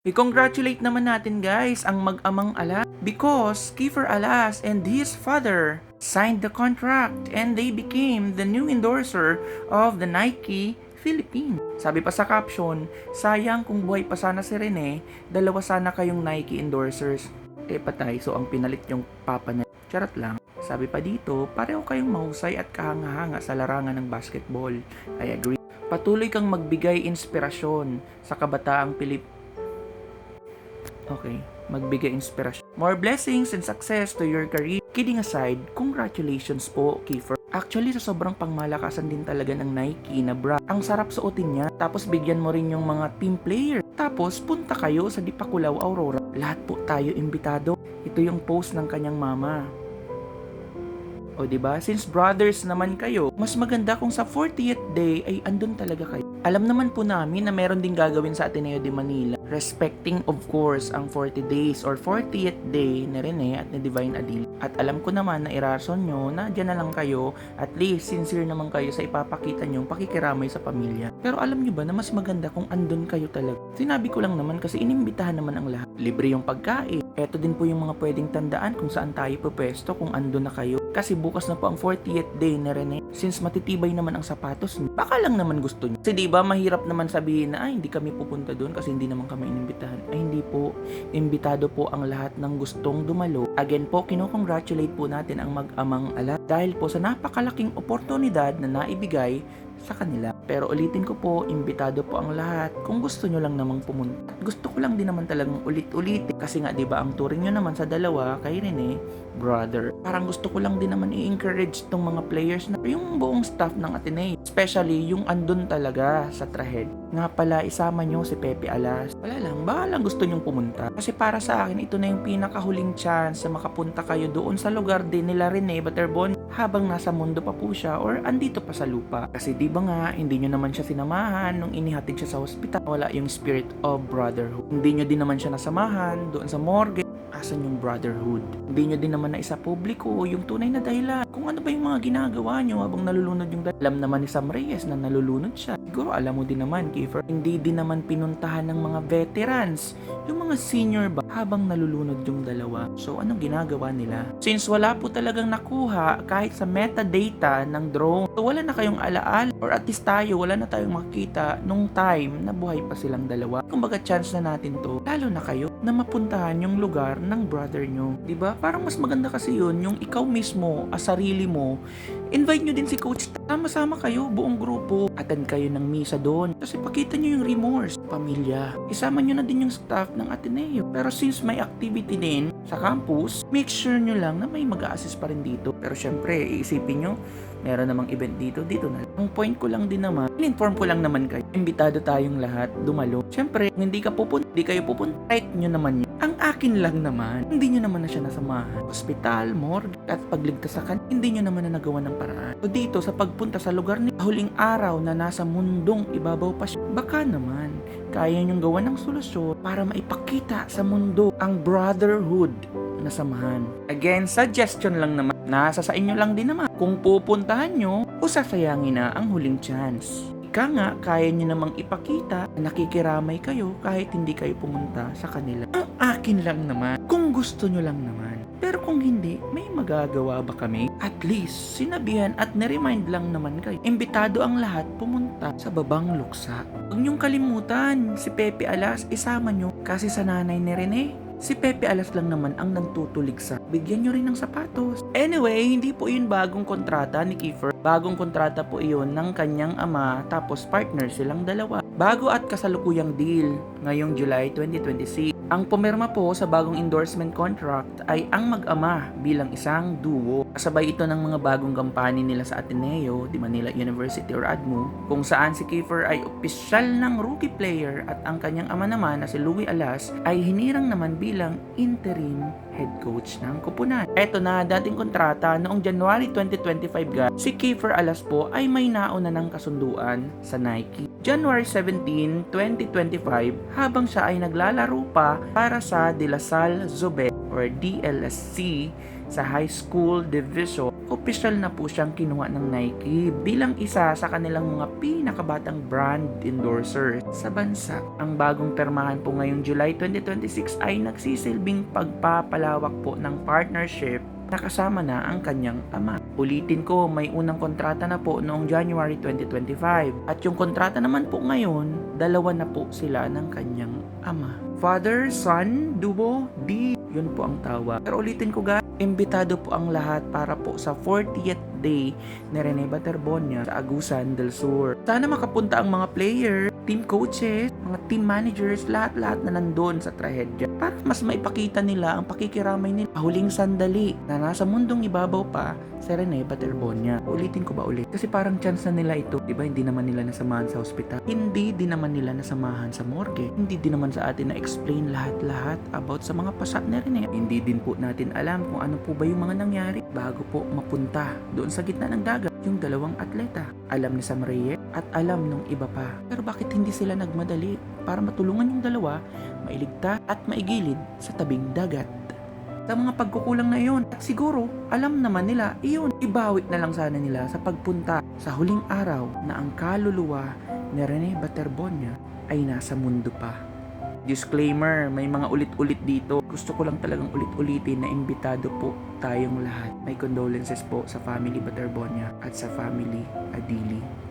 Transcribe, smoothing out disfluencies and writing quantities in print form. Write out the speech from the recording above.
I-congratulate naman natin guys ang mag-amang Alas because Kiefer Alas and his father signed the contract and they became the new endorser of the Nike Philippines. Sabi pa sa caption, sayang kung buhay pa sana si Rene, dalawa sana kayong Nike endorsers. Patay, so ang pinalit yung papa na. Charot lang. Sabi pa dito, pareho kayong mahusay at kahanga-hanga sa larangan ng basketball. I agree. Patuloy kang magbigay inspirasyon sa kabataang magbigay inspirasyon. More blessings and success to your career. Kidding aside, congratulations po, Kiefer. Actually, sa sobrang pangmalakasan din talaga ng Nike na bra. Ang sarap suotin niya. Tapos bigyan mo rin yung mga team player. Tapos punta kayo sa Dipakulaw, Aurora. Lahat po tayo imbitado. Ito yung post ng kanyang mama. O diba? Since brothers naman kayo, mas maganda kung sa 40th day ay andun talaga kayo. Alam naman po namin na meron din gagawin sa Ateneo de Manila, respecting of course ang 40 days or 40th day ni Rene at ni Divine Adil. At alam ko naman na irason nyo na dyan na lang kayo, at least sincere naman kayo sa ipapakita nyo pakikiramay sa pamilya. Pero alam nyo ba na mas maganda kung andun kayo talaga? Sinabi ko lang naman kasi inimbitahan naman ang lahat. Libre yung pagkain. Eto din po yung mga pwedeng tandaan kung saan tayo pupwesto kung andun na kayo. Kasi bukas na po ang 40th day na Rene. Since matitibay naman ang sapatos niyo, baka lang naman gusto niyo. Kasi diba mahirap naman sabihin na hindi kami pupunta doon kasi hindi naman kami inimbitahan. Ay hindi po. Imbitado po ang lahat ng gustong dumalo. Again po, kinocongratulate po natin ang mag-amang Alas dahil po sa napakalaking oportunidad na naibigay sa kanila. Pero ulitin ko po, imbitado po ang lahat kung gusto nyo lang namang pumunta. Gusto ko lang din naman talagang ulit-ulitin kasi nga 'di ba ang touring nyo naman sa dalawa kay Rene, brother. Parang gusto ko lang din naman i-encourage tong mga players na yung buong staff ng Ateneo, especially yung andun talaga sa Trahead. Nga pala isama nyo si Pepe Alas. Wala lang, baka lang gusto nyong pumunta. Kasi para sa akin, ito na yung pinakahuling chance na makapunta kayo doon sa lugar din nila Rene Baterbon habang nasa mundo pa po siya or andito pa sa lupa. Kasi di ba nga, hindi nyo naman siya sinamahan nung inihatid siya sa hospital. Wala yung spirit of brotherhood. Hindi nyo din naman siya nasamahan doon sa morgue. Asan yung brotherhood? Hindi nyo din naman na isa publiko yung tunay na dahilan. Kung ano ba yung mga ginagawa nyo habang nalulunod yung dahilan. Alam naman ni Sam Reyes na nalulunod siya. Siguro alam mo din naman, Kiefer. Hindi din naman pinuntahan ng mga veterans, yung mga senior ba, habang nalulunod yung dalawa. So anong ginagawa nila? Since wala po talagang nakuha kahit sa metadata ng drone, so wala na kayong alaala or at least tayo, wala na tayong makita nung time na buhay pa silang dalawa. Kumbaga chance na natin to, lalo na kayo, na mapuntahan yung lugar ng brother nyo. Diba? Parang mas maganda kasi yun, yung ikaw mismo, sarili mo, invite nyo din si Coach. Sama-sama kayo, buong grupo. Attend kayo ng misa doon. Kasi pakita nyo yung remorse. Pamilya. Isama nyo na din yung staff ng Ateneo. Pero since may activity din sa campus, make sure nyo lang na may mag-a-assist pa rin dito. Pero syempre, iisipin nyo, meron namang event dito na. Ang point ko lang din naman, in-inform ko lang naman kayo. Imbitado tayong lahat, dumalo. Syempre, hindi kayo pupunta, right nyo naman yun. Ang akin lang naman, hindi nyo naman na siya nasamahan. Hospital, morgue, at pagligtas sa kanya, hindi nyo naman na nagawa ng paraan. So dito, sa pagpunta sa lugar ni huling araw na nasa mundong ibabaw pa siya, baka naman, kaya nyong gawa ng solusyon para maipakita sa mundo ang brotherhood na samahan. Again, suggestion lang naman. Nasa sa inyo lang din naman kung pupuntahan nyo o sasayangin na ang huling chance. Ika nga, kaya nyo namang ipakita na nakikiramay kayo kahit hindi kayo pumunta sa kanila. Ang akin lang naman, kung gusto nyo lang naman. Pero kung hindi, may magagawa ba kami? At least, sinabihan at na-remind lang naman kayo. Imbitado ang lahat pumunta sa Babang Luksa. Huwag nyong kalimutan, si Pepe Alas, isama nyo kasi sa nanay ni Rene. Si Pepe Alas lang naman ang nagtutuligsa. Bigyan nyo rin ng sapatos. Anyway, hindi po yun bagong kontrata ni Kiefer. Bagong kontrata po iyon ng kanyang ama tapos partner silang dalawa. Bago at kasalukuyang deal ngayong July 2026. Ang pumirma po sa bagong endorsement contract ay ang mag-ama bilang isang duo. Kasabay ito ng mga bagong kampanya nila sa Ateneo de Manila University or ADMU kung saan si Kiefer ay opisyal ng rookie player at ang kanyang ama naman na si Louie Alas ay hinirang naman bilang interim head coach ng Kupunan. Eto na, dating kontrata noong January 2025 si Kiefer Alas po ay may nauna ng kasunduan sa Nike. January 17, 2025 habang siya ay naglalaro pa para sa De La Salle Zobel or DLSC sa high school division o opisyal na po siyang kinuha ng Nike bilang isa sa kanilang mga pinakabatang brand endorser sa bansa. Ang bagong termahan po ngayong July 2026 ay nagsisilbing pagpapalawak po ng partnership na kasama na ang kanyang ama. Ulitin ko, may unang kontrata na po noong January 2025 at yung kontrata naman po ngayon, dalawa na po sila ng kanyang ama. Father, son, duo, D, yun po ang tawag. Pero ulitin ko guys, imbitado po ang lahat para po sa 40th day ni Rene Baterbonia sa Agusan del Sur. Sana makapunta ang mga player, team coaches, mga team managers, lahat-lahat na nandun sa trahedya para mas maipakita nila ang pakikiramay nila. Huling sandali na nasa mundong ibabaw pa si Rene Baterbonia. Ulitin ko ba ulit? Kasi parang chance na nila ito. Diba hindi naman nila nasamahan sa ospital? Hindi din naman nila nasamahan sa morgue. Hindi din naman sa atin na-explain lahat-lahat about sa mga pasa ni Rene. Hindi din po natin alam kung ano po ba yung mga nangyari bago po mapunta doon sa gitna ng dagat yung dalawang atleta. Alam ni Sam Reyes at alam nung iba pa. Pero bakit hindi sila nagmadali para matulungan yung dalawa mailigtas at maigilid sa tabing dagat? Sa mga pagkukulang na iyon, at siguro alam naman nila iyon, ibawit na lang sana nila sa pagpunta sa huling araw na ang kaluluwa ni Rene Baterbonia ay nasa mundo pa. Disclaimer, may mga ulit-ulit dito. Gusto ko lang talagang ulit-ulitin na imbitado po tayong lahat. May condolences po sa family Baterbonia at sa family Adili.